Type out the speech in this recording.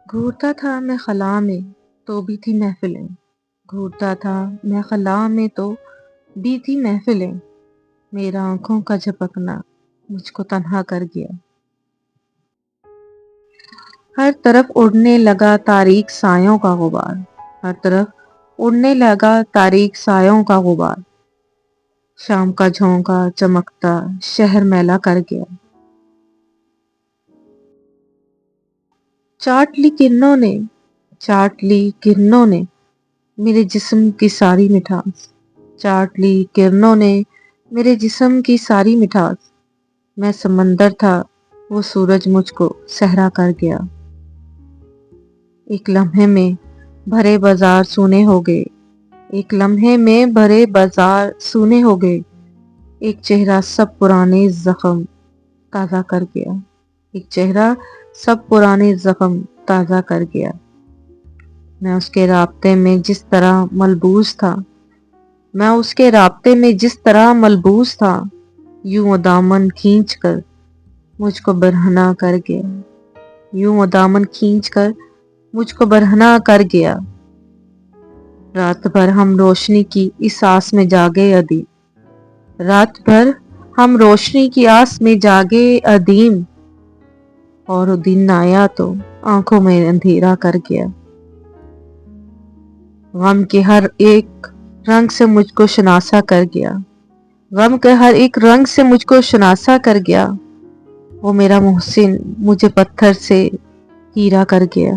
گھورتا تھا میں خلا میں تو بھی تھی محفلیں، گھورتا تھا میں خلا میں تو بھی تھی محفلیں، میرا آنکھوں کا جھپکنا مجھ کو تنہا کر گیا۔ ہر طرف اڑنے لگا تاریک سایوں کا غبار، ہر طرف اڑنے لگا تاریک سایوں کا غبار، شام کا جھونکا چمکتا شہر میلا کر گیا۔ چاٹ لی کرنوں نے، چاٹ لی کرنوں نے میرے جسم کی ساری مٹھاس، چاٹ لی کرنوں نے میرے جسم کی ساری مٹھاس، میں سمندر تھا وہ سورج مجھ کو صحرا کر گیا۔ ایک لمحے میں بھرے بازار سونے ہو گئے، ایک لمحے میں بھرے بازار سونے ہو گئے، ایک چہرہ سب پرانے زخم تازہ کر گیا، ایک چہرہ سب پرانے زخم تازہ کر گیا۔ میں اس کے رابطے میں جس طرح ملبوس تھا، میں اس کے رابطے میں جس طرح ملبوس تھا، یوں وہ دامن کھینچ کر مجھ کو برہنہ کر گیا، یوں وہ دامن کھینچ کر مجھ کو برہنہ کر گیا۔ رات بھر ہم روشنی کی اس آس میں جاگے ادیم، رات بھر ہم روشنی کی آس میں جاگے ادیم، اور وہ دن آیا تو آنکھوں میں اندھیرا کر گیا۔ غم کے ہر ایک رنگ سے مجھ کو شناسا کر گیا، غم کے ہر ایک رنگ سے مجھ کو شناسا کر گیا، وہ میرا محسن مجھے پتھر سے ہیرا کر گیا۔